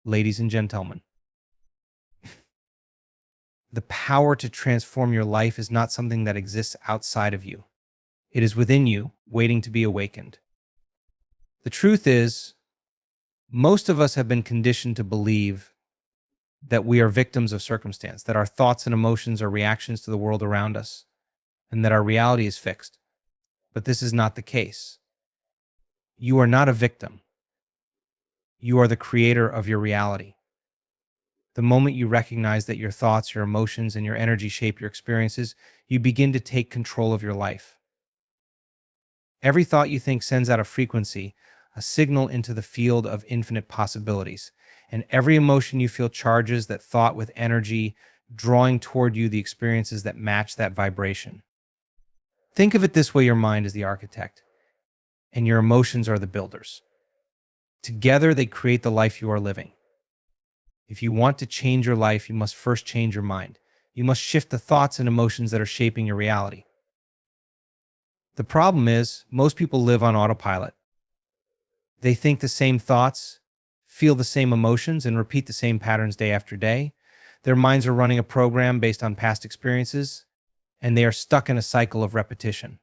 Ladies and gentlemen, the power to transform your life is not something that exists outside of you. It is within you, waiting to be awakened. The truth is, most of us have been conditioned to believe that we are victims of circumstance, that our thoughts and emotions are reactions to the world around us, and that our reality is fixed. But this is not the case. You are not a victim. You are the creator of your reality. The moment you recognize that your thoughts, your emotions, and your energy shape your experiences, you begin to take control of your life. Every thought you think sends out a frequency, a signal into the field of infinite possibilities. And every emotion you feel charges that thought with energy, drawing toward you the experiences that match that vibration. Think of it this way: your mind is the architect, and your emotions are the builders. Together, they create the life you are living. If you want to change your life, you must first change your mind. You must shift the thoughts and emotions that are shaping your reality. The problem is, most people live on autopilot. They think the same thoughts, feel the same emotions, and repeat the same patterns day after day. Their minds are running a program based on past experiences, and they are stuck in a cycle of repetition.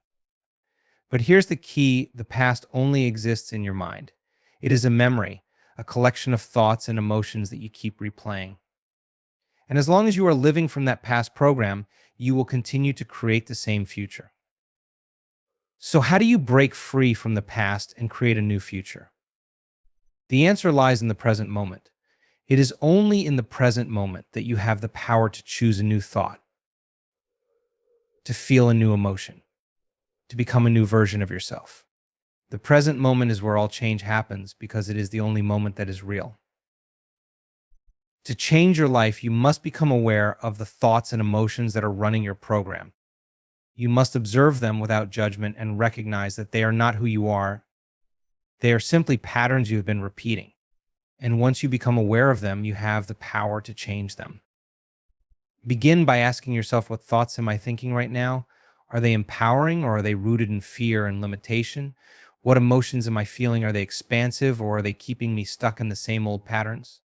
But here's the key: the past only exists in your mind. It is a memory, a collection of thoughts and emotions that you keep replaying. And as long as you are living from that past program, you will continue to create the same future. So how do you break free from the past and create a new future? The answer lies in the present moment. It is only in the present moment that you have the power to choose a new thought, to feel a new emotion, to become a new version of yourself. The present moment is where all change happens because it is the only moment that is real. To change your life, you must become aware of the thoughts and emotions that are running your program. You must observe them without judgment and recognize that they are not who you are. They are simply patterns you have been repeating. And once you become aware of them, you have the power to change them. Begin by asking yourself, what thoughts am I thinking right now? Are they empowering, or are they rooted in fear and limitation? What emotions am I feeling? Are they expansive, or are they keeping me stuck in the same old patterns?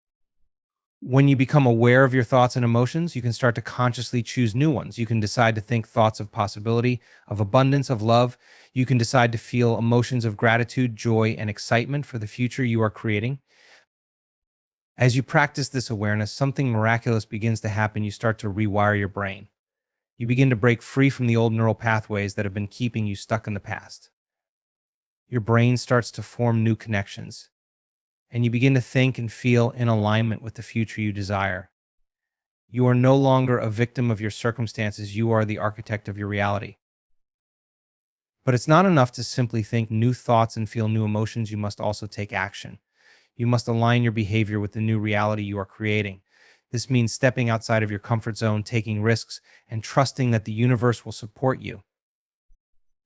When you become aware of your thoughts and emotions, you can start to consciously choose new ones. You can decide to think thoughts of possibility, of abundance, of love. You can decide to feel emotions of gratitude, joy, and excitement for the future you are creating. As you practice this awareness, something miraculous begins to happen. You start to rewire your brain. You begin to break free from the old neural pathways that have been keeping you stuck in the past. Your brain starts to form new connections, and you begin to think and feel in alignment with the future you desire. You are no longer a victim of your circumstances. You are the architect of your reality. But it's not enough to simply think new thoughts and feel new emotions. You must also take action. You must align your behavior with the new reality you are creating. This means stepping outside of your comfort zone, taking risks, and trusting that the universe will support you.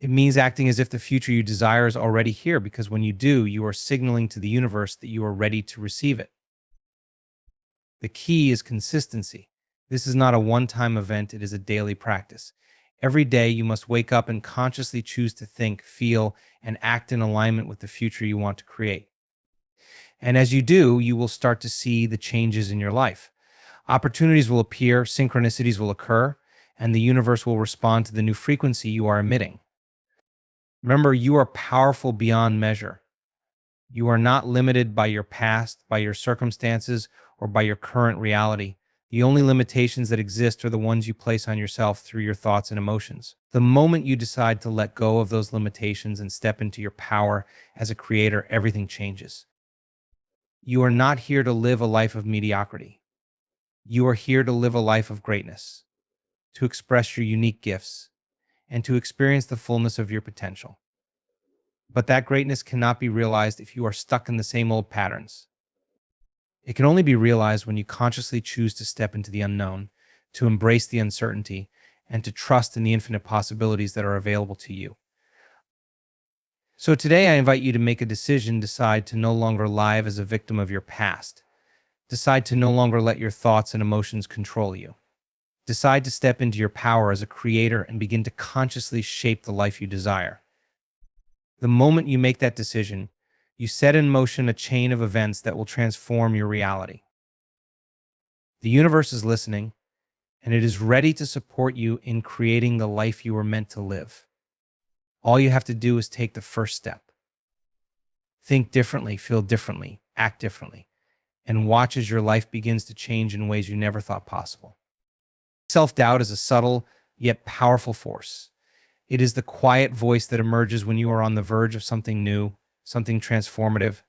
It means acting as if the future you desire is already here, because when you do, you are signaling to the universe that you are ready to receive it. The key is consistency. This is not a one-time event, it is a daily practice. Every day, you must wake up and consciously choose to think, feel, and act in alignment with the future you want to create. And as you do, you will start to see the changes in your life. Opportunities will appear, synchronicities will occur, and the universe will respond to the new frequency you are emitting. Remember, you are powerful beyond measure. You are not limited by your past, by your circumstances, or by your current reality. The only limitations that exist are the ones you place on yourself through your thoughts and emotions. The moment you decide to let go of those limitations and step into your power as a creator, everything changes. You are not here to live a life of mediocrity. You are here to live a life of greatness, to express your unique gifts, and to experience the fullness of your potential. But that greatness cannot be realized if you are stuck in the same old patterns. It can only be realized when you consciously choose to step into the unknown, to embrace the uncertainty, and to trust in the infinite possibilities that are available to you. So today I invite you to make a decision. Decide to no longer live as a victim of your past. Decide to no longer let your thoughts and emotions control you. Decide to step into your power as a creator and begin to consciously shape the life you desire. The moment you make that decision, You set in motion a chain of events that will transform your reality. The universe is listening, and it is ready to support you in creating the life you were meant to live. All you have to do is take the first step. Think differently, feel differently, act differently, and watch as your life begins to change in ways you never thought possible. Self-doubt is a subtle yet powerful force. It is the quiet voice that emerges when you are on the verge of something new, something transformative.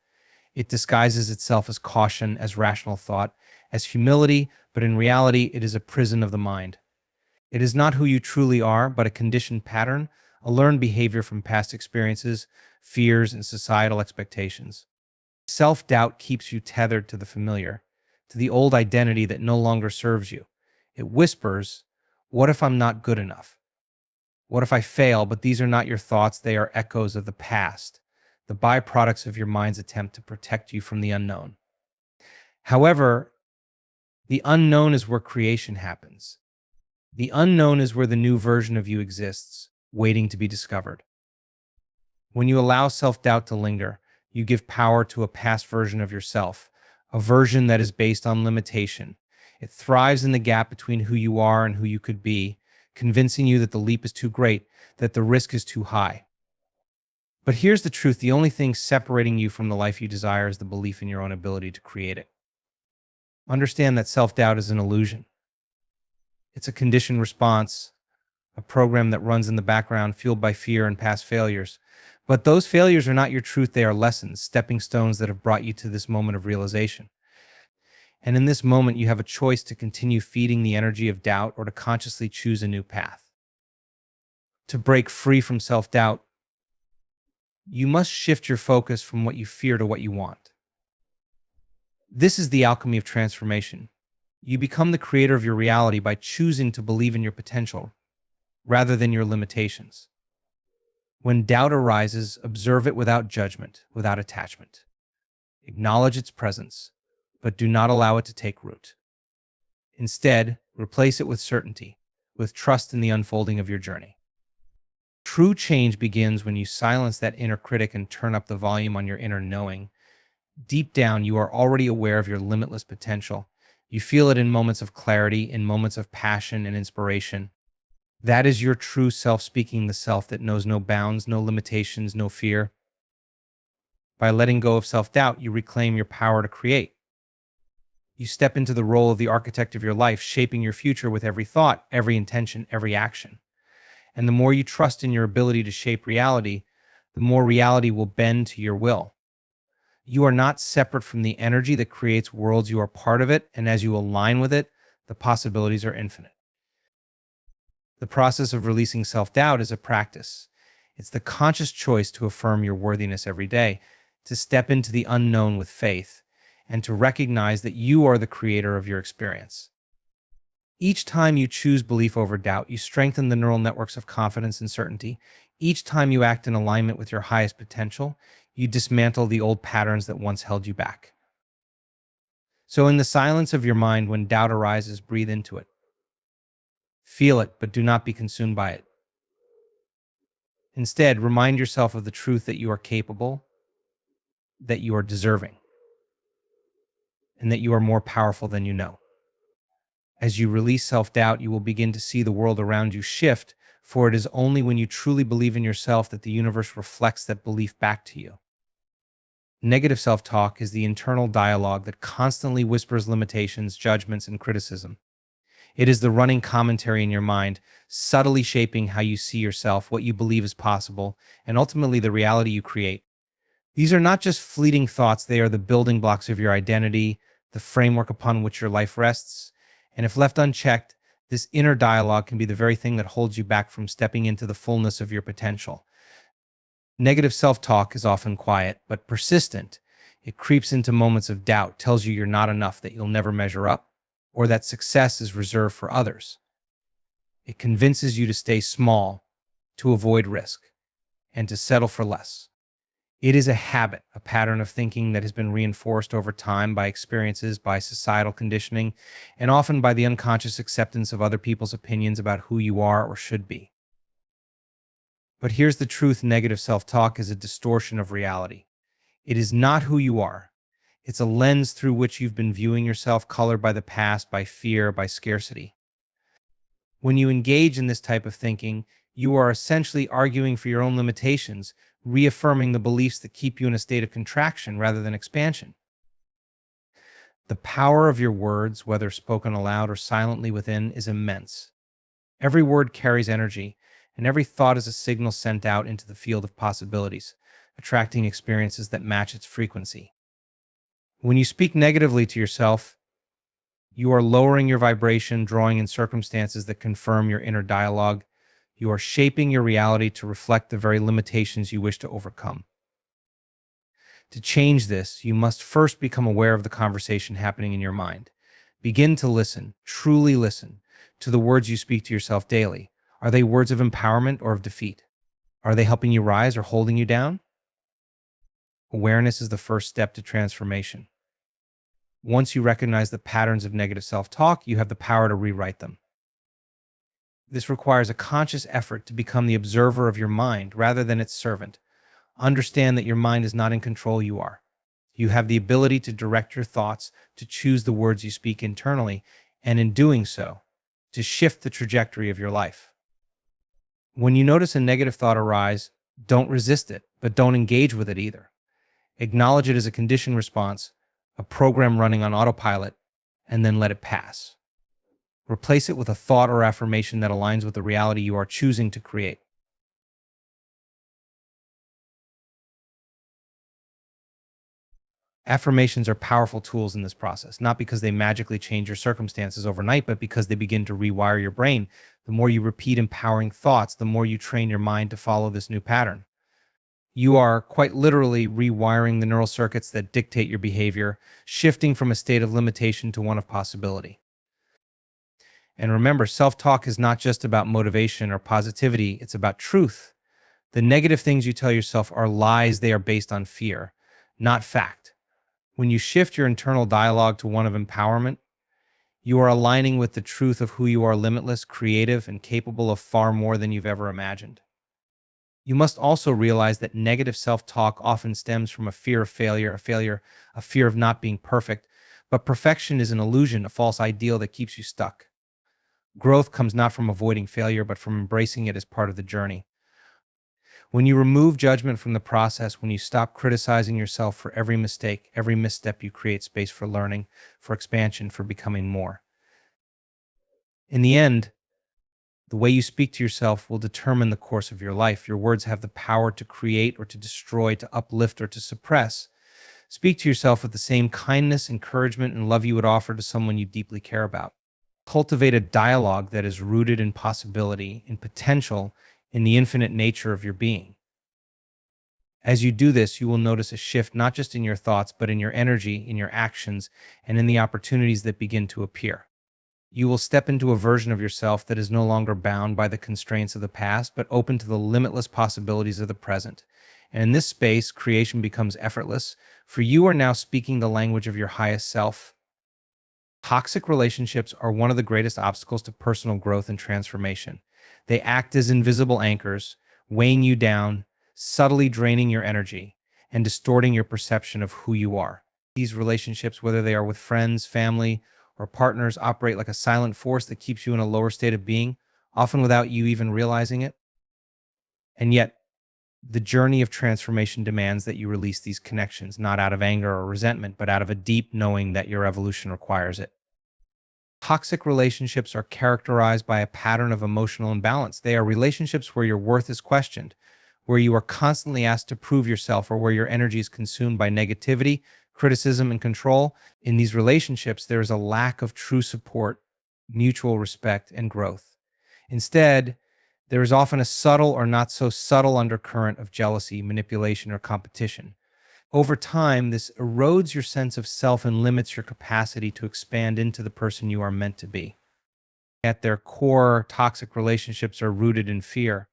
It disguises itself as caution, as rational thought, as humility, but in reality, it is a prison of the mind. It is not who you truly are, but a conditioned pattern, a learned behavior from past experiences, fears, and societal expectations. Self-doubt keeps you tethered to the familiar, to the old identity that no longer serves you. It whispers, "What if I'm not good enough? What if I fail?" But these are not your thoughts, they are echoes of the past, the byproducts of your mind's attempt to protect you from the unknown. However, the unknown is where creation happens. The unknown is where the new version of you exists, waiting to be discovered. When you allow self-doubt to linger, you give power to a past version of yourself, a version that is based on limitation. It thrives in the gap between who you are and who you could be, convincing you that the leap is too great, that the risk is too high. But here's the truth: the only thing separating you from the life you desire is the belief in your own ability to create it. Understand that self-doubt is an illusion. It's a conditioned response, a program that runs in the background fueled by fear and past failures. But those failures are not your truth, they are lessons, stepping stones that have brought you to this moment of realization. And in this moment, you have a choice to continue feeding the energy of doubt or to consciously choose a new path. To break free from self-doubt, you must shift your focus from what you fear to what you want. This is the alchemy of transformation. You become the creator of your reality by choosing to believe in your potential rather than your limitations. When doubt arises, observe it without judgment, without attachment. Acknowledge its presence, but do not allow it to take root. Instead, replace it with certainty, with trust in the unfolding of your journey. True change begins when you silence that inner critic and turn up the volume on your inner knowing. Deep down, you are already aware of your limitless potential. You feel it in moments of clarity, in moments of passion and inspiration. That is your true self speaking, the self that knows no bounds, no limitations, no fear. By letting go of self-doubt, you reclaim your power to create. You step into the role of the architect of your life, shaping your future with every thought, every intention, every action. And the more you trust in your ability to shape reality, the more reality will bend to your will. You are not separate from the energy that creates worlds, you are part of it, and as you align with it, the possibilities are infinite. The process of releasing self-doubt is a practice. It's the conscious choice to affirm your worthiness every day, to step into the unknown with faith, and to recognize that you are the creator of your experience. Each time you choose belief over doubt, you strengthen the neural networks of confidence and certainty. Each time you act in alignment with your highest potential, you dismantle the old patterns that once held you back. So in the silence of your mind, when doubt arises, breathe into it. Feel it, but do not be consumed by it. Instead, remind yourself of the truth that you are capable, that you are deserving, and that you are more powerful than you know. As you release self-doubt, you will begin to see the world around you shift, for it is only when you truly believe in yourself that the universe reflects that belief back to you. Negative self-talk is the internal dialogue that constantly whispers limitations, judgments, and criticism. It is the running commentary in your mind, subtly shaping how you see yourself, what you believe is possible, and ultimately the reality you create. These are not just fleeting thoughts, they are the building blocks of your identity, the framework upon which your life rests. And if left unchecked, this inner dialogue can be the very thing that holds you back from stepping into the fullness of your potential. Negative self-talk is often quiet, but persistent. It creeps into moments of doubt, tells you you're not enough, that you'll never measure up, or that success is reserved for others. It convinces you to stay small, to avoid risk, and to settle for less. It is a habit, a pattern of thinking that has been reinforced over time by experiences, by societal conditioning, and often by the unconscious acceptance of other people's opinions about who you are or should be. But here's the truth: negative self-talk is a distortion of reality. It is not who you are. It's a lens through which you've been viewing yourself, colored by the past, by fear, by scarcity. When you engage in this type of thinking, you are essentially arguing for your own limitations, reaffirming the beliefs that keep you in a state of contraction rather than expansion. The power of your words, whether spoken aloud or silently within, is immense. Every word carries energy, and every thought is a signal sent out into the field of possibilities, attracting experiences that match its frequency. When you speak negatively to yourself, you are lowering your vibration, drawing in circumstances that confirm your inner dialogue. You are shaping your reality to reflect the very limitations you wish to overcome. To change this, you must first become aware of the conversation happening in your mind. Begin to listen, truly listen, to the words you speak to yourself daily. Are they words of empowerment or of defeat? Are they helping you rise or holding you down? Awareness is the first step to transformation. Once you recognize the patterns of negative self-talk, you have the power to rewrite them. This requires a conscious effort to become the observer of your mind rather than its servant. Understand that your mind is not in control, you are. You have the ability to direct your thoughts, to choose the words you speak internally, and in doing so, to shift the trajectory of your life. When you notice a negative thought arise, don't resist it, but don't engage with it either. Acknowledge it as a conditioned response, a program running on autopilot, and then let it pass. Replace it with a thought or affirmation that aligns with the reality you are choosing to create. Affirmations are powerful tools in this process, not because they magically change your circumstances overnight, but because they begin to rewire your brain. The more you repeat empowering thoughts, the more you train your mind to follow this new pattern. You are quite literally rewiring the neural circuits that dictate your behavior, shifting from a state of limitation to one of possibility. And remember, self-talk is not just about motivation or positivity, it's about truth. The negative things you tell yourself are lies, they are based on fear, not fact. When you shift your internal dialogue to one of empowerment, you are aligning with the truth of who you are: limitless, creative, and capable of far more than you've ever imagined. You must also realize that negative self-talk often stems from a fear of failure, a fear of not being perfect. But perfection is an illusion, a false ideal that keeps you stuck. Growth comes not from avoiding failure, but from embracing it as part of the journey. When you remove judgment from the process, when you stop criticizing yourself for every mistake, every misstep, you create space for learning, for expansion, for becoming more. In the end, the way you speak to yourself will determine the course of your life. Your words have the power to create or to destroy, to uplift or to suppress. Speak to yourself with the same kindness, encouragement, and love you would offer to someone you deeply care about. Cultivate a dialogue that is rooted in possibility, in potential, in the infinite nature of your being. As you do this, you will notice a shift not just in your thoughts, but in your energy, in your actions, and in the opportunities that begin to appear. You will step into a version of yourself that is no longer bound by the constraints of the past, but open to the limitless possibilities of the present. And in this space, creation becomes effortless, for you are now speaking the language of your highest self. Toxic relationships are one of the greatest obstacles to personal growth and transformation. They act as invisible anchors, weighing you down, subtly draining your energy, and distorting your perception of who you are. These relationships, whether they are with friends, family, or partners, operate like a silent force that keeps you in a lower state of being, often without you even realizing it. And yet, the journey of transformation demands that you release these connections, not out of anger or resentment, but out of a deep knowing that your evolution requires it. Toxic relationships are characterized by a pattern of emotional imbalance. They are relationships where your worth is questioned, where you are constantly asked to prove yourself, or where your energy is consumed by negativity, criticism, and control. In these relationships, there is a lack of true support, mutual respect, and growth. Instead, there is often a subtle or not so subtle undercurrent of jealousy, manipulation, or competition. Over time, this erodes your sense of self and limits your capacity to expand into the person you are meant to be. At their core, toxic relationships are rooted in fear.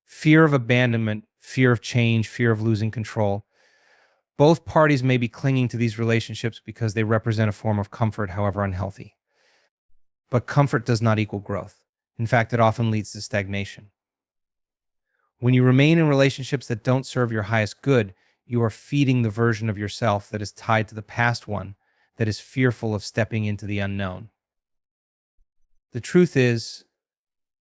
Fear of abandonment, fear of change, fear of losing control. Both parties may be clinging to these relationships because they represent a form of comfort, however unhealthy. But comfort does not equal growth. In fact, it often leads to stagnation. When you remain in relationships that don't serve your highest good, You are feeding the version of yourself that is tied to the past one, that is fearful of stepping into the unknown. The truth is,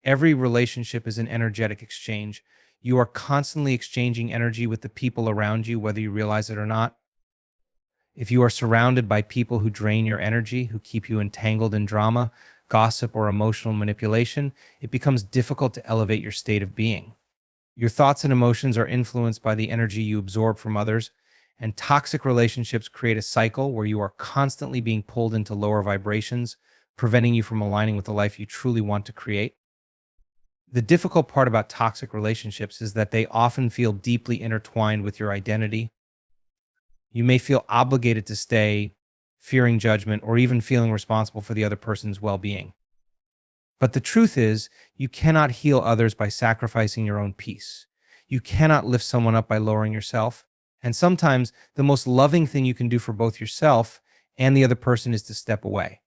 every relationship is an energetic exchange. You are constantly exchanging energy with the people around you, whether you realize it or not. If you are surrounded by people who drain your energy, who keep you entangled in drama, gossip, or emotional manipulation, it becomes difficult to elevate your state of being. Your thoughts and emotions are influenced by the energy you absorb from others, and toxic relationships create a cycle where you are constantly being pulled into lower vibrations, preventing you from aligning with the life you truly want to create. The difficult part about toxic relationships is that they often feel deeply intertwined with your identity. You may feel obligated to stay, fearing judgment, or even feeling responsible for the other person's well-being. But the truth is, you cannot heal others by sacrificing your own peace. You cannot lift someone up by lowering yourself. And sometimes the most loving thing you can do for both yourself and the other person is to step away.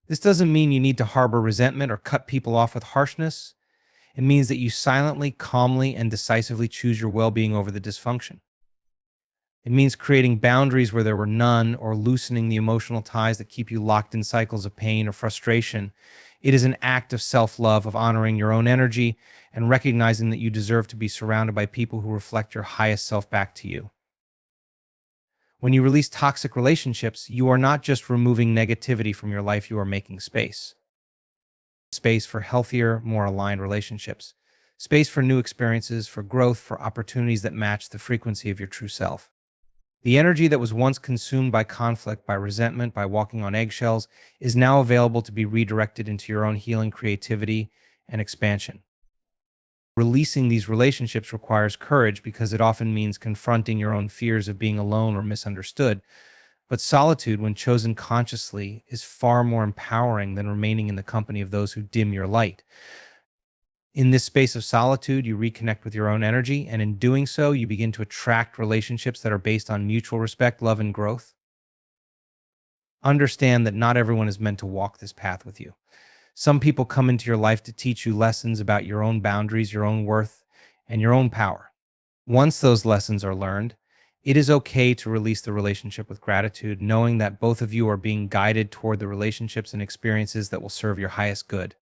This doesn't mean you need to harbor resentment or cut people off with harshness. It means that you silently, calmly, and decisively choose your well-being over the dysfunction. It means creating boundaries where there were none, or loosening the emotional ties that keep you locked in cycles of pain or frustration. It is an act of self-love, of honoring your own energy and recognizing that you deserve to be surrounded by people who reflect your highest self back to you. When you release toxic relationships, you are not just removing negativity from your life, you are making space. Space for healthier, more aligned relationships. Space for new experiences, for growth, for opportunities that match the frequency of your true self. The energy that was once consumed by conflict, by resentment, by walking on eggshells, is now available to be redirected into your own healing, creativity, and expansion. Releasing these relationships requires courage because it often means confronting your own fears of being alone or misunderstood. But solitude, when chosen consciously, is far more empowering than remaining in the company of those who dim your light. In this space of solitude, you reconnect with your own energy, and in doing so, you begin to attract relationships that are based on mutual respect, love, and growth. Understand that not everyone is meant to walk this path with you. Some people come into your life to teach you lessons about your own boundaries, your own worth, and your own power. Once those lessons are learned, it is okay to release the relationship with gratitude, knowing that both of you are being guided toward the relationships and experiences that will serve your highest good.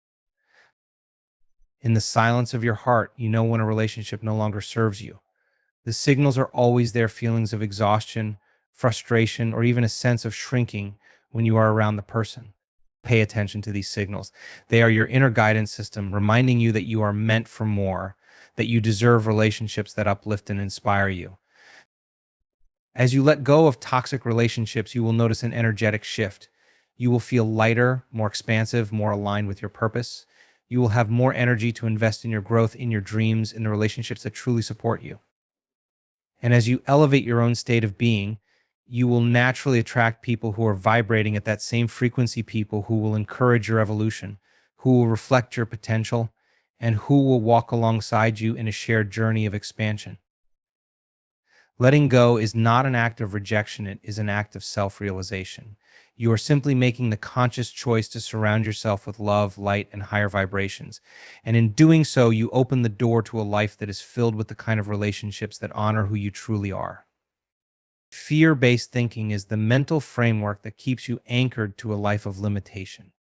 In the silence of your heart, you know when a relationship no longer serves you. The signals are always there: feelings of exhaustion, frustration, or even a sense of shrinking when you are around the person. Pay attention to these signals. They are your inner guidance system, reminding you that you are meant for more, that you deserve relationships that uplift and inspire you. As you let go of toxic relationships, you will notice an energetic shift. You will feel lighter, more expansive, more aligned with your purpose. You will have more energy to invest in your growth, in your dreams, in the relationships that truly support you. And as you elevate your own state of being, you will naturally attract people who are vibrating at that same frequency, people who will encourage your evolution, who will reflect your potential, and who will walk alongside you in a shared journey of expansion. Letting go is not an act of rejection, it is an act of self-realization. You are simply making the conscious choice to surround yourself with love, light, and higher vibrations. And in doing so, you open the door to a life that is filled with the kind of relationships that honor who you truly are. Fear-based thinking is the mental framework that keeps you anchored to a life of limitation.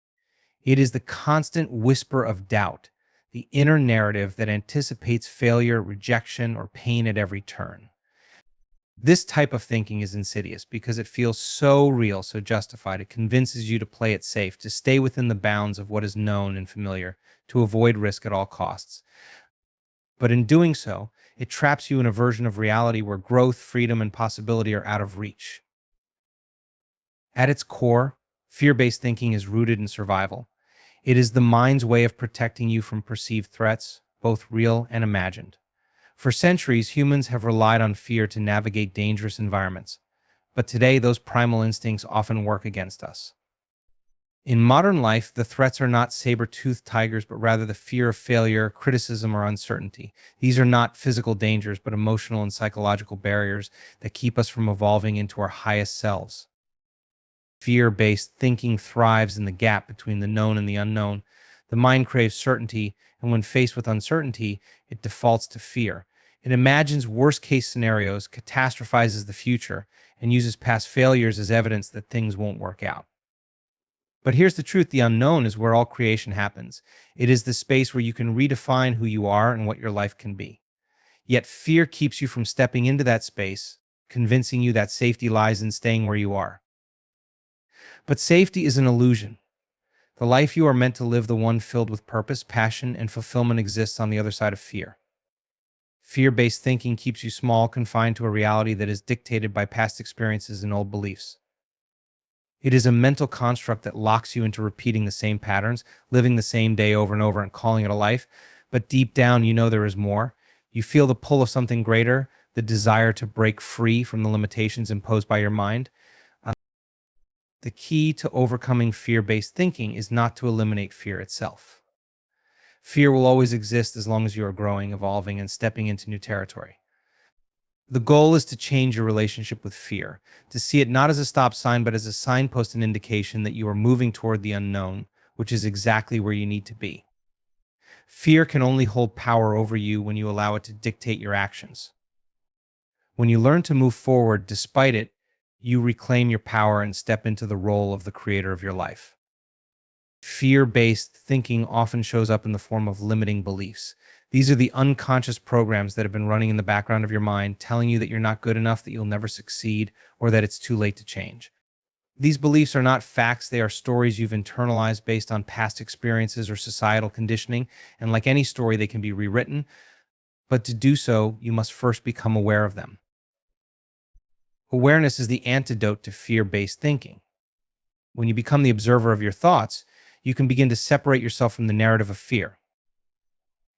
It is the constant whisper of doubt, the inner narrative that anticipates failure, rejection, or pain at every turn. This type of thinking is insidious because it feels so real, so justified. It convinces you to play it safe, to stay within the bounds of what is known and familiar, to avoid risk at all costs. But in doing so, it traps you in a version of reality where growth, freedom, and possibility are out of reach. At its core, fear-based thinking is rooted in survival. It is the mind's way of protecting you from perceived threats, both real and imagined. For centuries, humans have relied on fear to navigate dangerous environments, but today those primal instincts often work against us. In modern life, the threats are not saber-toothed tigers, but rather the fear of failure, criticism, or uncertainty. These are not physical dangers, but emotional and psychological barriers that keep us from evolving into our highest selves. Fear-based thinking thrives in the gap between the known and the unknown. The mind craves certainty, and when faced with uncertainty, it defaults to fear. It imagines worst-case scenarios, catastrophizes the future, and uses past failures as evidence that things won't work out. But here's the truth: the unknown is where all creation happens. It is the space where you can redefine who you are and what your life can be. Yet fear keeps you from stepping into that space, convincing you that safety lies in staying where you are. But safety is an illusion. The life you are meant to live, the one filled with purpose, passion, and fulfillment, exists on the other side of fear. Fear-based thinking keeps you small, confined to a reality that is dictated by past experiences and old beliefs. It is a mental construct that locks you into repeating the same patterns, living the same day over and over and calling it a life. But deep down, you know there is more. You feel the pull of something greater, the desire to break free from the limitations imposed by your mind. The key to overcoming fear-based thinking is not to eliminate fear itself. Fear will always exist as long as you are growing, evolving, and stepping into new territory. The goal is to change your relationship with fear, to see it not as a stop sign, but as a signpost and indication that you are moving toward the unknown, which is exactly where you need to be. Fear can only hold power over you when you allow it to dictate your actions. When you learn to move forward despite it, you reclaim your power and step into the role of the creator of your life. Fear-based thinking often shows up in the form of limiting beliefs. These are the unconscious programs that have been running in the background of your mind, telling you that you're not good enough, that you'll never succeed, or that it's too late to change. These beliefs are not facts, they are stories you've internalized based on past experiences or societal conditioning, and like any story, they can be rewritten, but to do so, you must first become aware of them. Awareness is the antidote to fear-based thinking. When you become the observer of your thoughts, you can begin to separate yourself from the narrative of fear.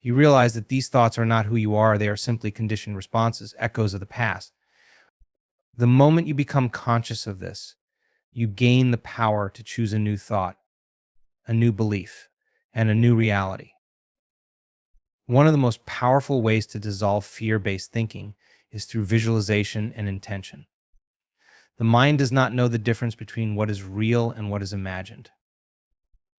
You realize that these thoughts are not who you are, they are simply conditioned responses, echoes of the past. The moment you become conscious of this, you gain the power to choose a new thought, a new belief, and a new reality. One of the most powerful ways to dissolve fear-based thinking is through visualization and intention. The mind does not know the difference between what is real and what is imagined.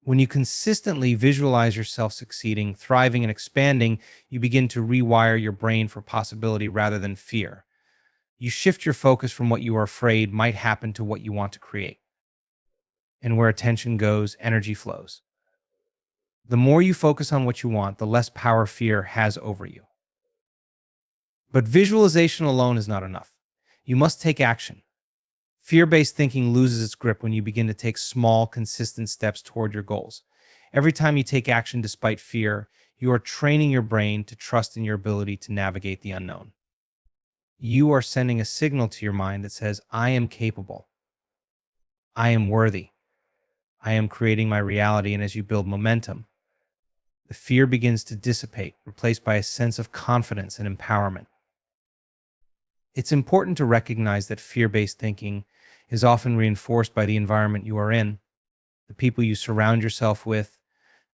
When you consistently visualize yourself succeeding, thriving, and expanding, you begin to rewire your brain for possibility rather than fear. You shift your focus from what you are afraid might happen to what you want to create. And where attention goes, energy flows. The more you focus on what you want, the less power fear has over you. But visualization alone is not enough. You must take action. Fear-based thinking loses its grip when you begin to take small, consistent steps toward your goals. Every time you take action despite fear, you are training your brain to trust in your ability to navigate the unknown. You are sending a signal to your mind that says, I am capable. I am worthy. I am creating my reality. And as you build momentum, the fear begins to dissipate, replaced by a sense of confidence and empowerment. It's important to recognize that fear-based thinking is often reinforced by the environment you are in, the people you surround yourself with,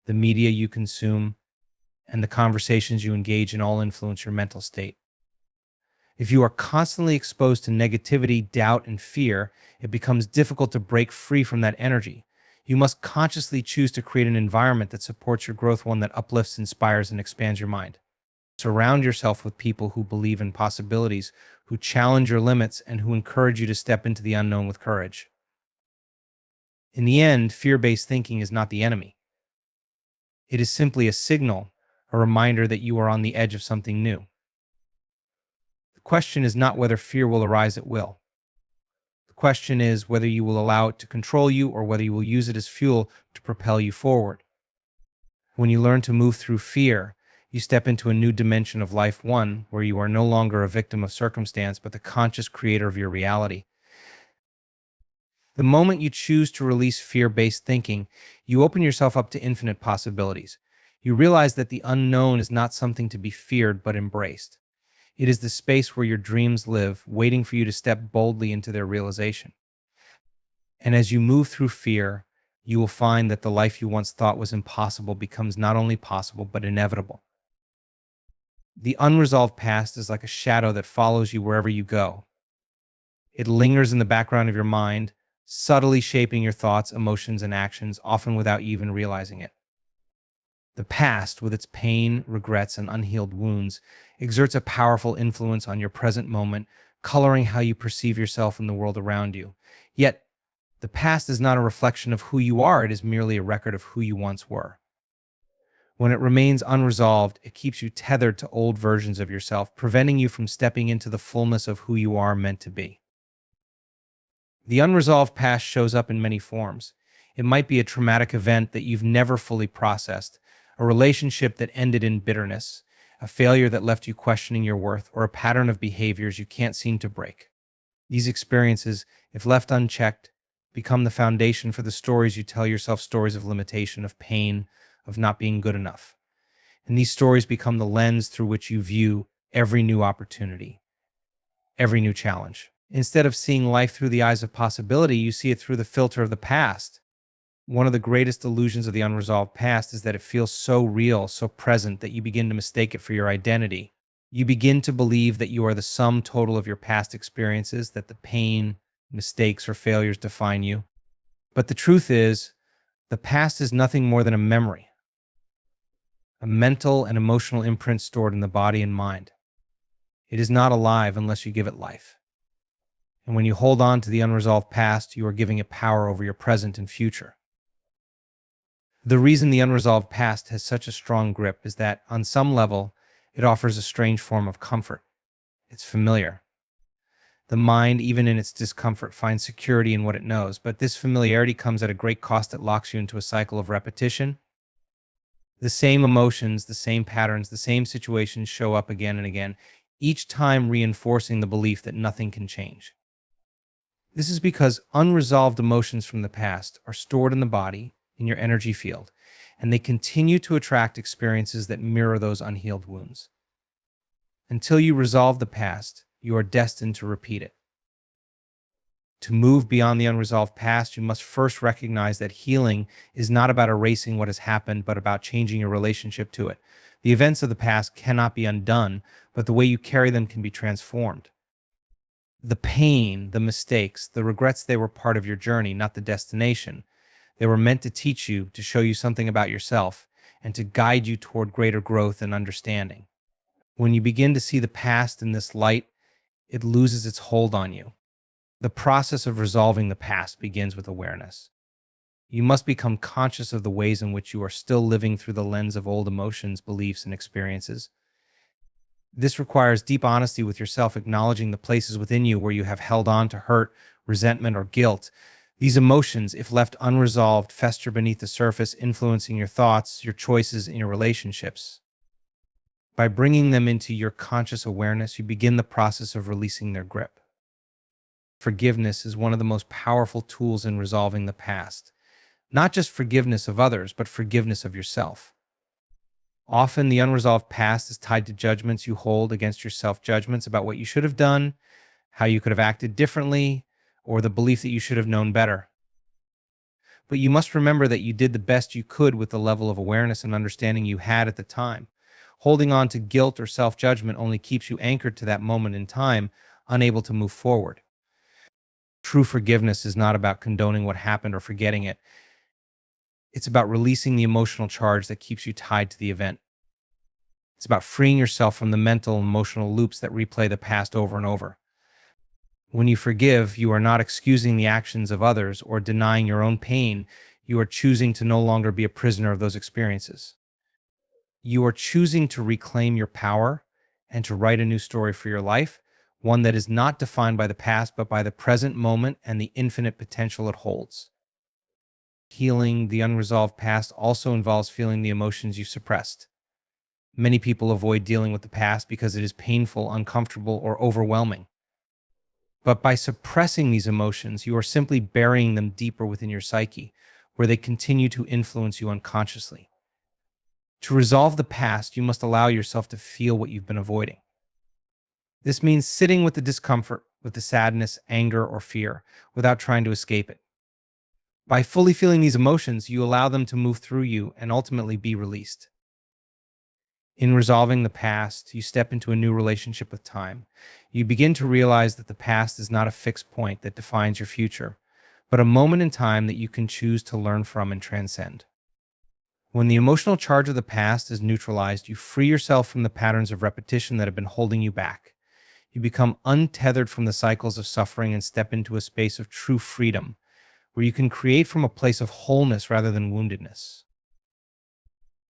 the media you consume, and the conversations you engage in all influence your mental state. If you are constantly exposed to negativity, doubt, and fear, it becomes difficult to break free from that energy. You must consciously choose to create an environment that supports your growth, one that uplifts, inspires, and expands your mind. Surround yourself with people who believe in possibilities, who challenge your limits, and who encourage you to step into the unknown with courage. In the end, fear-based thinking is not the enemy. It is simply a signal, a reminder that you are on the edge of something new. The question is not whether fear will arise, it will. The question is whether you will allow it to control you or whether you will use it as fuel to propel you forward. When you learn to move through fear, you step into a new dimension of life, one where you are no longer a victim of circumstance, but the conscious creator of your reality. The moment you choose to release fear-based thinking, you open yourself up to infinite possibilities. You realize that the unknown is not something to be feared, but embraced. It is the space where your dreams live, waiting for you to step boldly into their realization. And as you move through fear, you will find that the life you once thought was impossible becomes not only possible, but inevitable. The unresolved past is like a shadow that follows you wherever you go. It lingers in the background of your mind, subtly shaping your thoughts, emotions, and actions, often without you even realizing it. The past, with its pain, regrets, and unhealed wounds, exerts a powerful influence on your present moment, coloring how you perceive yourself and the world around you. Yet, the past is not a reflection of who you are, it is merely a record of who you once were. When it remains unresolved, it keeps you tethered to old versions of yourself, preventing you from stepping into the fullness of who you are meant to be. The unresolved past shows up in many forms. It might be a traumatic event that you've never fully processed, a relationship that ended in bitterness, a failure that left you questioning your worth, or a pattern of behaviors you can't seem to break. These experiences, if left unchecked, become the foundation for the stories you tell yourself, stories of limitation, of pain, of not being good enough. And these stories become the lens through which you view every new opportunity, every new challenge. Instead of seeing life through the eyes of possibility, you see it through the filter of the past. One of the greatest illusions of the unresolved past is that it feels so real, so present, that you begin to mistake it for your identity. You begin to believe that you are the sum total of your past experiences, that the pain, mistakes, or failures define you. But the truth is, the past is nothing more than a memory, a mental and emotional imprint stored in the body and mind. It is not alive unless you give it life. And when you hold on to the unresolved past, you are giving it power over your present and future. The reason the unresolved past has such a strong grip is that, on some level, it offers a strange form of comfort. It's familiar. The mind, even in its discomfort, finds security in what it knows, but this familiarity comes at a great cost that locks you into a cycle of repetition. The same emotions, the same patterns, the same situations show up again and again, each time reinforcing the belief that nothing can change. This is because unresolved emotions from the past are stored in the body, in your energy field, and they continue to attract experiences that mirror those unhealed wounds. Until you resolve the past, you are destined to repeat it. To move beyond the unresolved past, you must first recognize that healing is not about erasing what has happened, but about changing your relationship to it. The events of the past cannot be undone, but the way you carry them can be transformed. The pain, the mistakes, the regrets, they were part of your journey, not the destination. They were meant to teach you, to show you something about yourself, and to guide you toward greater growth and understanding. When you begin to see the past in this light, it loses its hold on you. The process of resolving the past begins with awareness. You must become conscious of the ways in which you are still living through the lens of old emotions, beliefs, and experiences. This requires deep honesty with yourself, acknowledging the places within you where you have held on to hurt, resentment, or guilt. These emotions, if left unresolved, fester beneath the surface, influencing your thoughts, your choices, and your relationships. By bringing them into your conscious awareness, you begin the process of releasing their grip. Forgiveness is one of the most powerful tools in resolving the past. Not just forgiveness of others, but forgiveness of yourself. Often, the unresolved past is tied to judgments you hold against yourself, judgments about what you should have done, how you could have acted differently, or the belief that you should have known better. But you must remember that you did the best you could with the level of awareness and understanding you had at the time. Holding on to guilt or self-judgment only keeps you anchored to that moment in time, unable to move forward. True forgiveness is not about condoning what happened or forgetting it. It's about releasing the emotional charge that keeps you tied to the event. It's about freeing yourself from the mental and emotional loops that replay the past over and over. When you forgive, you are not excusing the actions of others or denying your own pain. You are choosing to no longer be a prisoner of those experiences. You are choosing to reclaim your power and to write a new story for your life, one that is not defined by the past, but by the present moment and the infinite potential it holds. Healing the unresolved past also involves feeling the emotions you suppressed. Many people avoid dealing with the past because it is painful, uncomfortable, or overwhelming. But by suppressing these emotions, you are simply burying them deeper within your psyche, where they continue to influence you unconsciously. To resolve the past, you must allow yourself to feel what you've been avoiding. This means sitting with the discomfort, with the sadness, anger, or fear, without trying to escape it. By fully feeling these emotions, you allow them to move through you and ultimately be released. In resolving the past, you step into a new relationship with time. You begin to realize that the past is not a fixed point that defines your future, but a moment in time that you can choose to learn from and transcend. When the emotional charge of the past is neutralized, you free yourself from the patterns of repetition that have been holding you back. You become untethered from the cycles of suffering and step into a space of true freedom, where you can create from a place of wholeness rather than woundedness.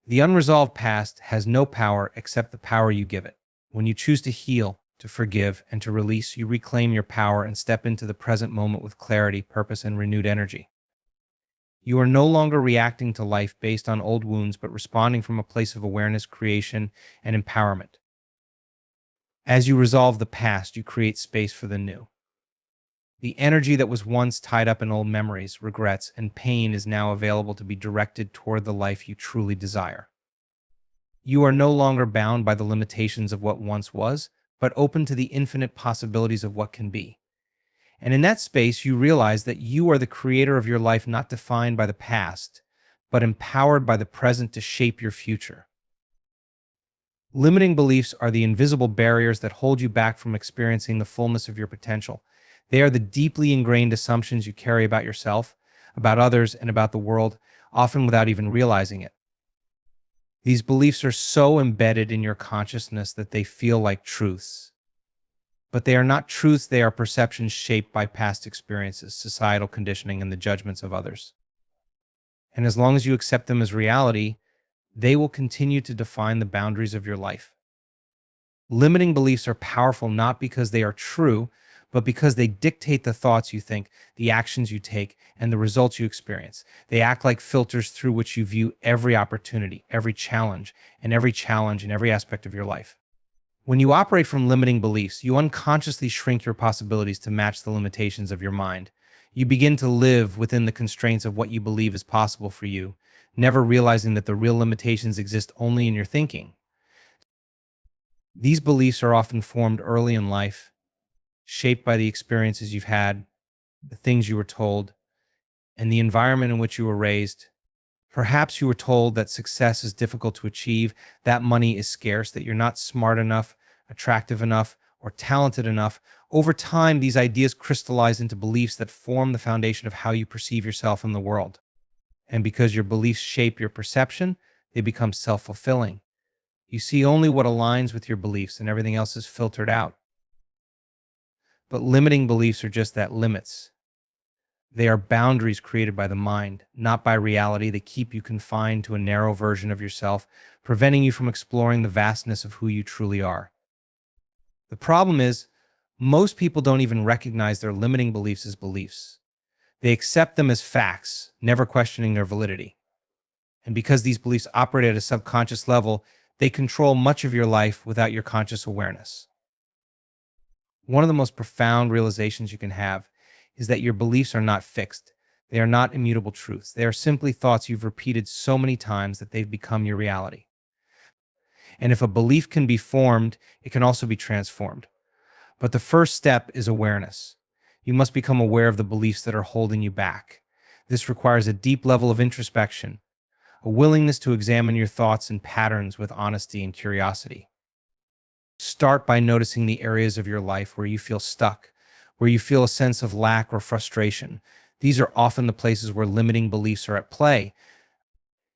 The unresolved past has no power except the power you give it. When you choose to heal, to forgive, and to release, you reclaim your power and step into the present moment with clarity, purpose, and renewed energy. You are no longer reacting to life based on old wounds, but responding from a place of awareness, creation, and empowerment. As you resolve the past, you create space for the new. The energy that was once tied up in old memories, regrets, and pain is now available to be directed toward the life you truly desire. You are no longer bound by the limitations of what once was, but open to the infinite possibilities of what can be. And in that space, you realize that you are the creator of your life, not defined by the past, but empowered by the present to shape your future. Limiting beliefs are the invisible barriers that hold you back from experiencing the fullness of your potential. They are the deeply ingrained assumptions you carry about yourself, about others, and about the world, often without even realizing it. These beliefs are so embedded in your consciousness that they feel like truths. But they are not truths, they are perceptions shaped by past experiences, societal conditioning, and the judgments of others. And as long as you accept them as reality, they will continue to define the boundaries of your life. Limiting beliefs are powerful not because they are true, but because they dictate the thoughts you think, the actions you take, and the results you experience. They act like filters through which you view every opportunity, every challenge in every aspect of your life. When you operate from limiting beliefs, you unconsciously shrink your possibilities to match the limitations of your mind. You begin to live within the constraints of what you believe is possible for you, never realizing that the real limitations exist only in your thinking. These beliefs are often formed early in life, shaped by the experiences you've had, the things you were told, and the environment in which you were raised. Perhaps you were told that success is difficult to achieve, that money is scarce, that you're not smart enough, attractive enough, or talented enough. Over time, these ideas crystallize into beliefs that form the foundation of how you perceive yourself in the world. And because your beliefs shape your perception, they become self-fulfilling. You see only what aligns with your beliefs, and everything else is filtered out. But limiting beliefs are just that, limits. They are boundaries created by the mind, not by reality. They keep you confined to a narrow version of yourself, preventing you from exploring the vastness of who you truly are. The problem is, most people don't even recognize their limiting beliefs as beliefs. They accept them as facts, never questioning their validity. And because these beliefs operate at a subconscious level, they control much of your life without your conscious awareness. One of the most profound realizations you can have is that your beliefs are not fixed. They are not immutable truths. They are simply thoughts you've repeated so many times that they've become your reality. And if a belief can be formed, it can also be transformed. But the first step is awareness. You must become aware of the beliefs that are holding you back. This requires a deep level of introspection, a willingness to examine your thoughts and patterns with honesty and curiosity. Start by noticing the areas of your life where you feel stuck, where you feel a sense of lack or frustration. These are often the places where limiting beliefs are at play.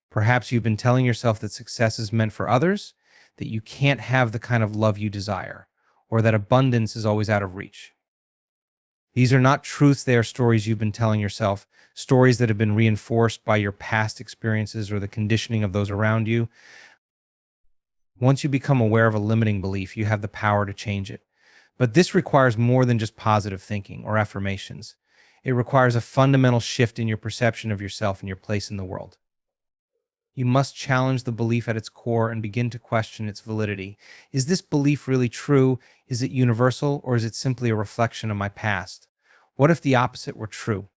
Perhaps you've been telling yourself that success is meant for others, that you can't have the kind of love you desire, or that abundance is always out of reach. These are not truths, they are stories you've been telling yourself, stories that have been reinforced by your past experiences or the conditioning of those around you. Once you become aware of a limiting belief, you have the power to change it. But this requires more than just positive thinking or affirmations. It requires a fundamental shift in your perception of yourself and your place in the world. You must challenge the belief at its core and begin to question its validity. Is this belief really true? Is it universal, or is it simply a reflection of my past? What if the opposite were true?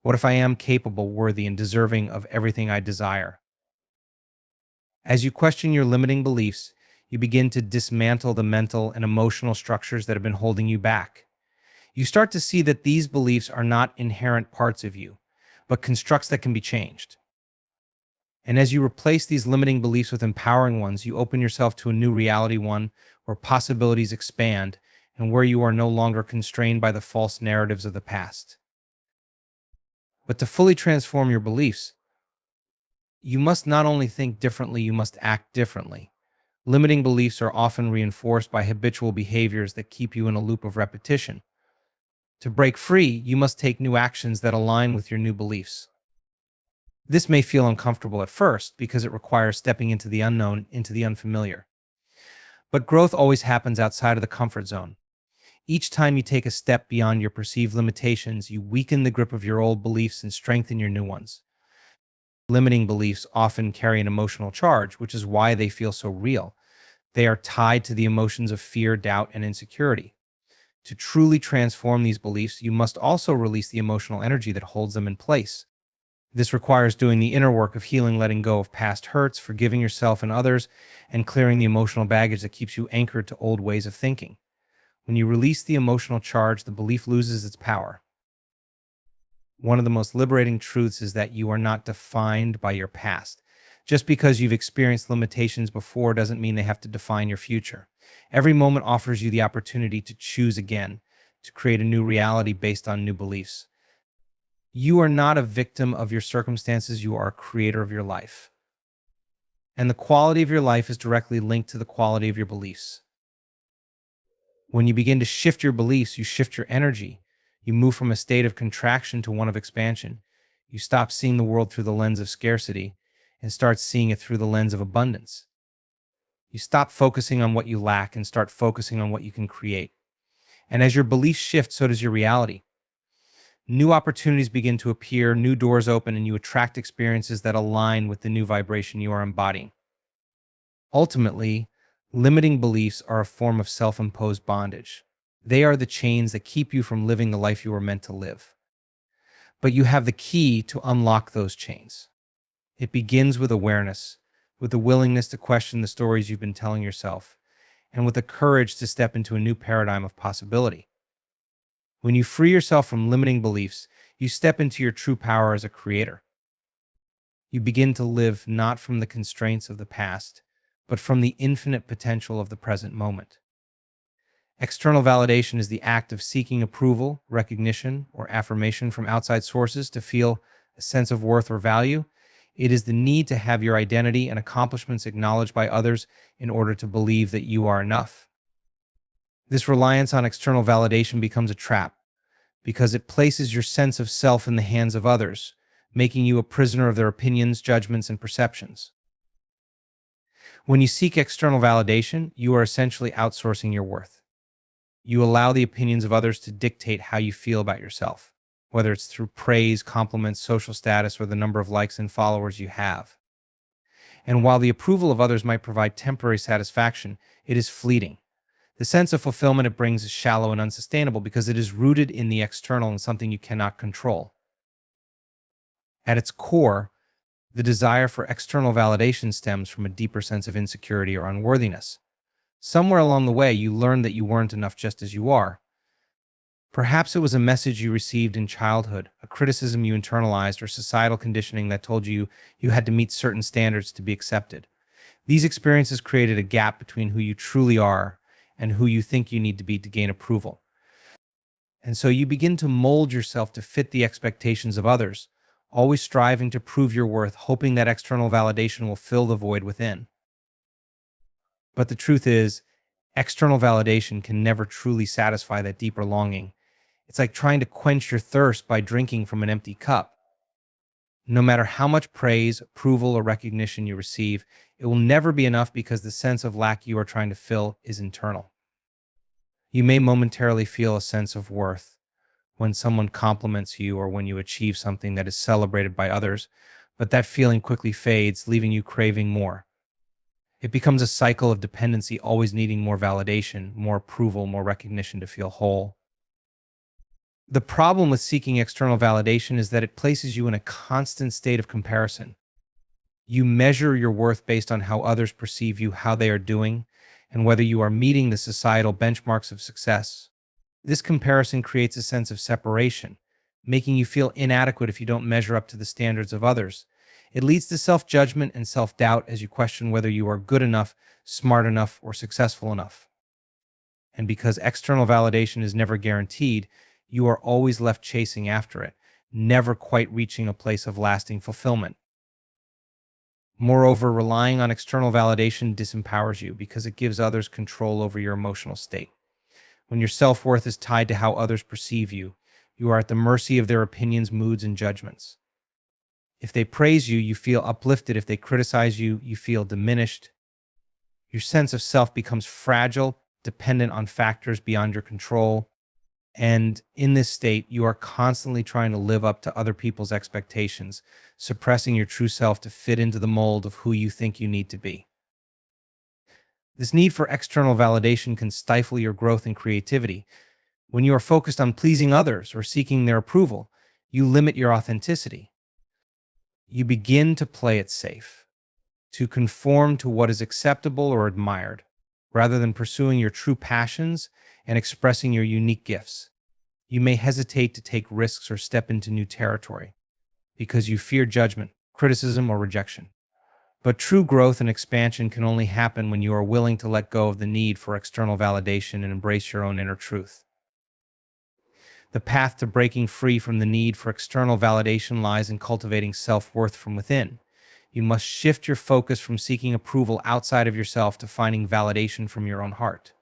What if I am capable, worthy, and deserving of everything I desire? As you question your limiting beliefs, you begin to dismantle the mental and emotional structures that have been holding you back. You start to see that these beliefs are not inherent parts of you, but constructs that can be changed. And as you replace these limiting beliefs with empowering ones, you open yourself to a new reality, one where possibilities expand and where you are no longer constrained by the false narratives of the past. But to fully transform your beliefs, You must not only think differently, you must act differently. Limiting beliefs are often reinforced by habitual behaviors that keep you in a loop of repetition. To break free, you must take new actions that align with your new beliefs. This may feel uncomfortable at first because it requires stepping into the unknown, into the unfamiliar. But growth always happens outside of the comfort zone. Each time you take a step beyond your perceived limitations, you weaken the grip of your old beliefs and strengthen your new ones. Limiting beliefs often carry an emotional charge, which is why they feel so real. They are tied to the emotions of fear, doubt, and insecurity. To truly transform these beliefs, you must also release the emotional energy that holds them in place. This requires doing the inner work of healing, letting go of past hurts, forgiving yourself and others, and clearing the emotional baggage that keeps you anchored to old ways of thinking. When you release the emotional charge, the belief loses its power. One of the most liberating truths is that you are not defined by your past. Just because you've experienced limitations before doesn't mean they have to define your future. Every moment offers you the opportunity to choose again, to create a new reality based on new beliefs. You are not a victim of your circumstances, you are a creator of your life. And the quality of your life is directly linked to the quality of your beliefs. When you begin to shift your beliefs, you shift your energy. You move from a state of contraction to one of expansion. You stop seeing the world through the lens of scarcity and start seeing it through the lens of abundance. You stop focusing on what you lack and start focusing on what you can create. And as your beliefs shift, so does your reality. New opportunities begin to appear, new doors open, and you attract experiences that align with the new vibration you are embodying. Ultimately, limiting beliefs are a form of self-imposed bondage. They are the chains that keep you from living the life you were meant to live. But you have the key to unlock those chains. It begins with awareness, with the willingness to question the stories you've been telling yourself, and with the courage to step into a new paradigm of possibility. When you free yourself from limiting beliefs, you step into your true power as a creator. You begin to live not from the constraints of the past, but from the infinite potential of the present moment. External validation is the act of seeking approval, recognition, or affirmation from outside sources to feel a sense of worth or value. It is the need to have your identity and accomplishments acknowledged by others in order to believe that you are enough. This reliance on external validation becomes a trap because it places your sense of self in the hands of others, making you a prisoner of their opinions, judgments, and perceptions. When you seek external validation, you are essentially outsourcing your worth. You allow the opinions of others to dictate how you feel about yourself, whether it's through praise, compliments, social status, or the number of likes and followers you have. And while the approval of others might provide temporary satisfaction, it is fleeting. The sense of fulfillment it brings is shallow and unsustainable because it is rooted in the external and something you cannot control. At its core, the desire for external validation stems from a deeper sense of insecurity or unworthiness. Somewhere along the way, you learned that you weren't enough just as you are. Perhaps it was a message you received in childhood, a criticism you internalized, or societal conditioning that told you you had to meet certain standards to be accepted. These experiences created a gap between who you truly are and who you think you need to be to gain approval. And so you begin to mold yourself to fit the expectations of others, always striving to prove your worth, hoping that external validation will fill the void within. But the truth is, external validation can never truly satisfy that deeper longing. It's like trying to quench your thirst by drinking from an empty cup. No matter how much praise, approval, or recognition you receive, it will never be enough because the sense of lack you are trying to fill is internal. You may momentarily feel a sense of worth when someone compliments you or when you achieve something that is celebrated by others, but that feeling quickly fades, leaving you craving more. It becomes a cycle of dependency, always needing more validation, more approval, more recognition to feel whole. The problem with seeking external validation is that it places you in a constant state of comparison. You measure your worth based on how others perceive you, how they are doing, and whether you are meeting the societal benchmarks of success. This comparison creates a sense of separation, making you feel inadequate if you don't measure up to the standards of others. It leads to self-judgment and self-doubt as you question whether you are good enough, smart enough, or successful enough. And because external validation is never guaranteed, you are always left chasing after it, never quite reaching a place of lasting fulfillment. Moreover, relying on external validation disempowers you because it gives others control over your emotional state. When your self-worth is tied to how others perceive you, you are at the mercy of their opinions, moods, and judgments. If they praise you, you feel uplifted. If they criticize you, you feel diminished. Your sense of self becomes fragile, dependent on factors beyond your control. And in this state, you are constantly trying to live up to other people's expectations, suppressing your true self to fit into the mold of who you think you need to be. This need for external validation can stifle your growth and creativity. When you are focused on pleasing others or seeking their approval, you limit your authenticity. You begin to play it safe, to conform to what is acceptable or admired, rather than pursuing your true passions and expressing your unique gifts. You may hesitate to take risks or step into new territory because you fear judgment, criticism, or rejection. But true growth and expansion can only happen when you are willing to let go of the need for external validation and embrace your own inner truth. The path to breaking free from the need for external validation lies in cultivating self-worth from within. You must shift your focus from seeking approval outside of yourself to finding validation from your own heart.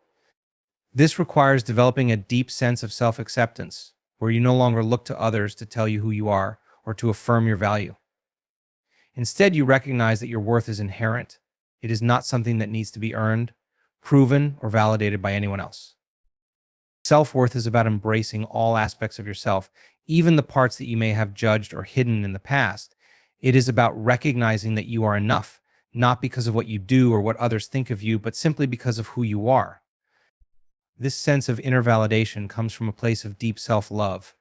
This requires developing a deep sense of self-acceptance, where you no longer look to others to tell you who you are or to affirm your value. Instead, you recognize that your worth is inherent. It is not something that needs to be earned, proven, or validated by anyone else. Self-worth is about embracing all aspects of yourself, even the parts that you may have judged or hidden in the past. It is about recognizing that you are enough, not because of what you do or what others think of you, but simply because of who you are. This sense of inner validation comes from a place of deep self-love,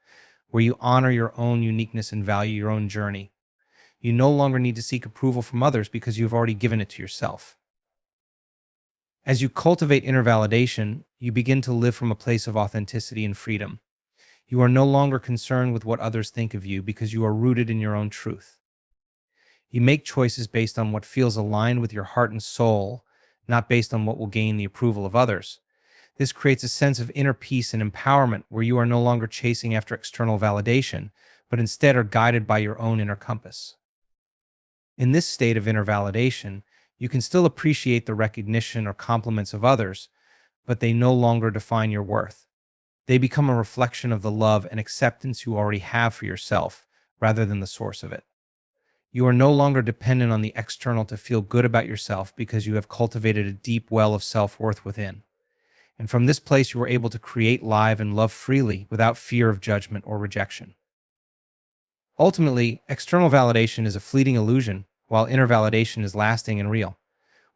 where you honor your own uniqueness and value your own journey. You no longer need to seek approval from others because you've already given it to yourself. As you cultivate inner validation, you begin to live from a place of authenticity and freedom. You are no longer concerned with what others think of you because you are rooted in your own truth. You make choices based on what feels aligned with your heart and soul, not based on what will gain the approval of others. This creates a sense of inner peace and empowerment where you are no longer chasing after external validation, but instead are guided by your own inner compass. In this state of inner validation, you can still appreciate the recognition or compliments of others, but they no longer define your worth. They become a reflection of the love and acceptance you already have for yourself, rather than the source of it. You are no longer dependent on the external to feel good about yourself because you have cultivated a deep well of self-worth within. And from this place, you are able to create, live, and love freely without fear of judgment or rejection. Ultimately, external validation is a fleeting illusion, while inner validation is lasting and real.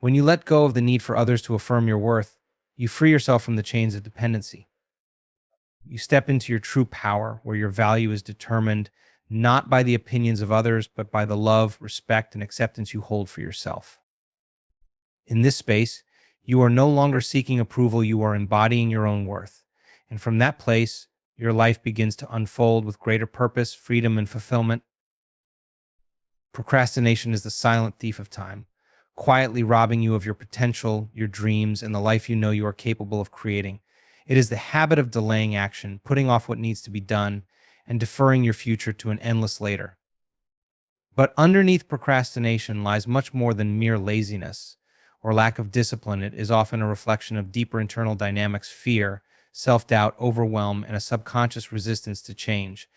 When you let go of the need for others to affirm your worth, you free yourself from the chains of dependency. You step into your true power, where your value is determined not by the opinions of others, but by the love, respect, and acceptance you hold for yourself. In this space, you are no longer seeking approval, you are embodying your own worth. And from that place, your life begins to unfold with greater purpose, freedom, and fulfillment. Procrastination is the silent thief of time, quietly robbing you of your potential, your dreams, and the life you know you are capable of creating. It is the habit of delaying action, putting off what needs to be done, and deferring your future to an endless later. But underneath procrastination lies much more than mere laziness or lack of discipline. It is often a reflection of deeper internal dynamics: fear, self-doubt, overwhelm, and a subconscious resistance to change.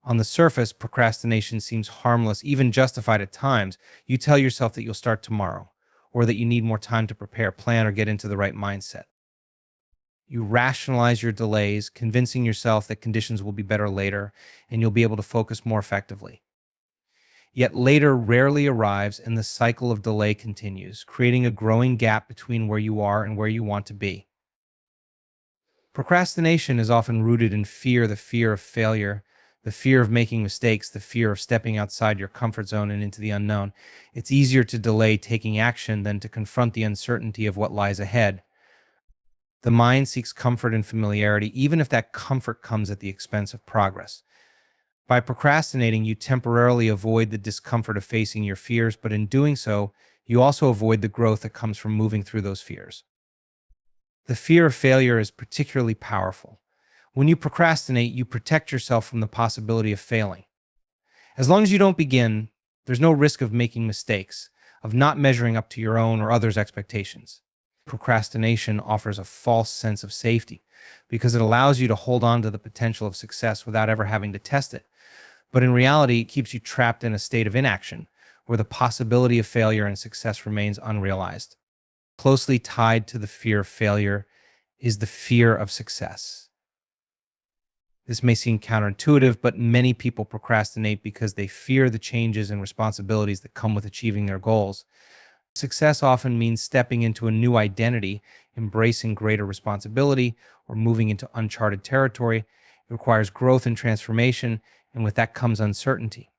On the surface, procrastination seems harmless, even justified at times. You tell yourself that you'll start tomorrow, or that you need more time to prepare, plan, or get into the right mindset. You rationalize your delays, convincing yourself that conditions will be better later, and you'll be able to focus more effectively. Yet later rarely arrives, and the cycle of delay continues, creating a growing gap between where you are and where you want to be. Procrastination is often rooted in fear: the fear of failure, the fear of making mistakes, the fear of stepping outside your comfort zone and into the unknown. It's easier to delay taking action than to confront the uncertainty of what lies ahead. The mind seeks comfort and familiarity, even if that comfort comes at the expense of progress. By procrastinating, you temporarily avoid the discomfort of facing your fears, but in doing so, you also avoid the growth that comes from moving through those fears. The fear of failure is particularly powerful. When you procrastinate, you protect yourself from the possibility of failing. As long as you don't begin, There's no risk of making mistakes, of not measuring up to your own or others' expectations. Procrastination offers a false sense of safety because it allows you to hold on to the potential of success without ever having to test it. But in reality, it keeps you trapped in a state of inaction where the possibility of failure and success remains unrealized. Closely tied to the fear of failure is the fear of success. This may seem counterintuitive, but many people procrastinate because they fear the changes and responsibilities that come with achieving their goals. Success often means stepping into a new identity, embracing greater responsibility, or moving into uncharted territory. It requires growth and transformation, and with that comes uncertainty.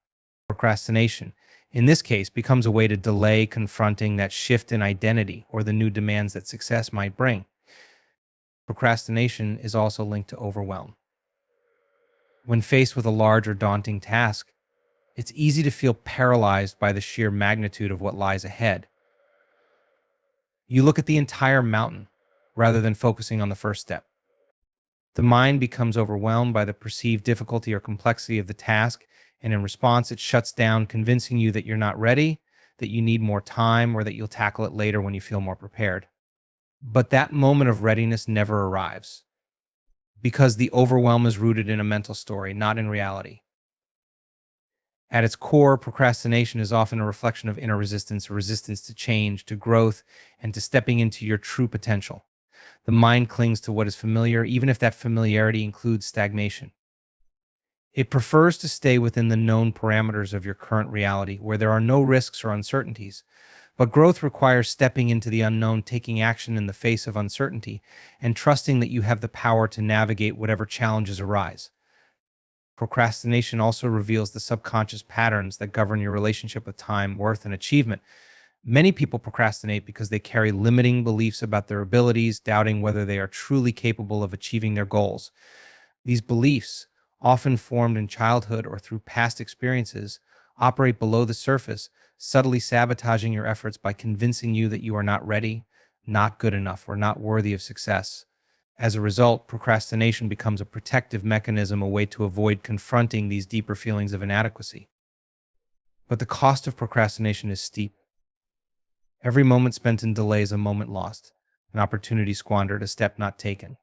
Procrastination, in this case, becomes a way to delay confronting that shift in identity or the new demands that success might bring. Procrastination is also linked to overwhelm. When faced with a large or daunting task, it's easy to feel paralyzed by the sheer magnitude of what lies ahead. You look at the entire mountain rather than focusing on the first step. The mind becomes overwhelmed by the perceived difficulty or complexity of the task, and in response, it shuts down, convincing you that you're not ready, that you need more time, or that you'll tackle it later when you feel more prepared. But that moment of readiness never arrives because the overwhelm is rooted in a mental story, not in reality. At its core, procrastination is often a reflection of inner resistance, a resistance to change, to growth, and to stepping into your true potential. The mind clings to what is familiar, even if that familiarity includes stagnation. It prefers to stay within the known parameters of your current reality, where there are no risks or uncertainties. But growth requires stepping into the unknown, taking action in the face of uncertainty, and trusting that you have the power to navigate whatever challenges arise. Procrastination also reveals the subconscious patterns that govern your relationship with time, worth, and achievement. Many people procrastinate because they carry limiting beliefs about their abilities, doubting whether they are truly capable of achieving their goals. These beliefs, often formed in childhood or through past experiences, operate below the surface, subtly sabotaging your efforts by convincing you that you are not ready, not good enough, or not worthy of success. As a result, procrastination becomes a protective mechanism, a way to avoid confronting these deeper feelings of inadequacy. But the cost of procrastination is steep. Every moment spent in delay is a moment lost, an opportunity squandered, a step not taken.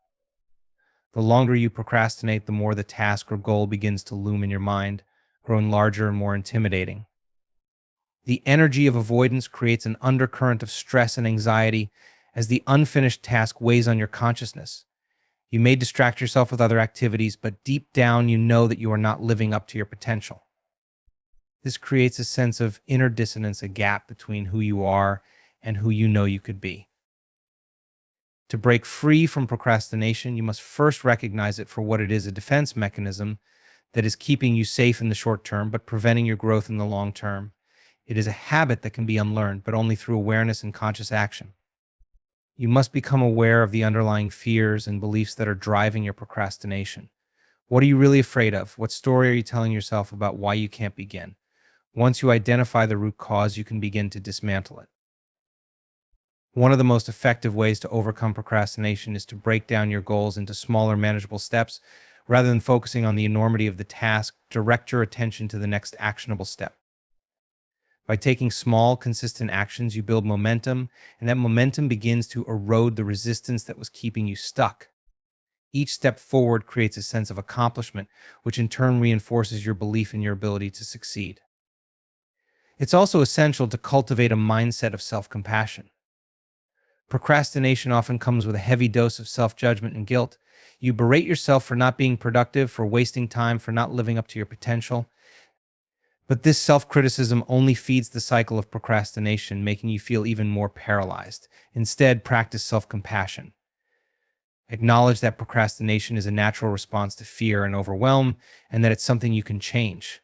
The longer you procrastinate, the more the task or goal begins to loom in your mind, growing larger and more intimidating. The energy of avoidance creates an undercurrent of stress and anxiety as the unfinished task weighs on your consciousness. You may distract yourself with other activities, but deep down you know that you are not living up to your potential. This creates a sense of inner dissonance, a gap between who you are and who you know you could be. To break free from procrastination, you must first recognize it for what it is, a defense mechanism that is keeping you safe in the short term, but preventing your growth in the long term. It is a habit that can be unlearned, but only through awareness and conscious action. You must become aware of the underlying fears and beliefs that are driving your procrastination. What are you really afraid of? What story are you telling yourself about why you can't begin? Once you identify the root cause, you can begin to dismantle it. One of the most effective ways to overcome procrastination is to break down your goals into smaller, manageable steps. Rather than focusing on the enormity of the task, direct your attention to the next actionable step. By taking small, consistent actions, you build momentum, and that momentum begins to erode the resistance that was keeping you stuck. Each step forward creates a sense of accomplishment, which in turn reinforces your belief in your ability to succeed. It's also essential to cultivate a mindset of self-compassion. Procrastination often comes with a heavy dose of self-judgment and guilt. You berate yourself for not being productive, for wasting time, for not living up to your potential. But this self-criticism only feeds the cycle of procrastination, making you feel even more paralyzed. Instead, practice self-compassion. Acknowledge that procrastination is a natural response to fear and overwhelm, and that it's something you can change.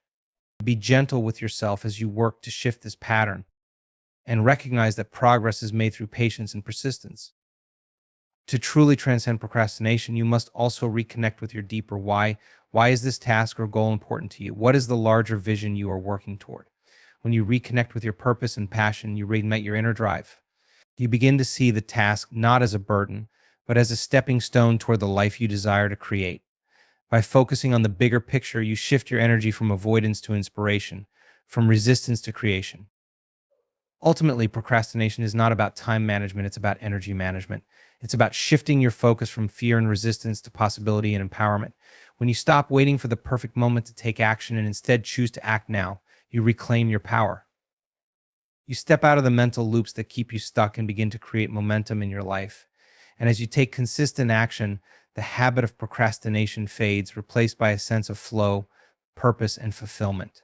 Be gentle with yourself as you work to shift this pattern, and recognize that progress is made through patience and persistence. To truly transcend procrastination, you must also reconnect with your deeper why. Why is this task or goal important to you? What is the larger vision you are working toward? When you reconnect with your purpose and passion, you reignite your inner drive. You begin to see the task not as a burden, but as a stepping stone toward the life you desire to create. By focusing on the bigger picture, you shift your energy from avoidance to inspiration, from resistance to creation. Ultimately, procrastination is not about time management, it's about energy management. It's about shifting your focus from fear and resistance to possibility and empowerment. When you stop waiting for the perfect moment to take action and instead choose to act now, you reclaim your power. You step out of the mental loops that keep you stuck and begin to create momentum in your life. And as you take consistent action, the habit of procrastination fades, replaced by a sense of flow, purpose, and fulfillment.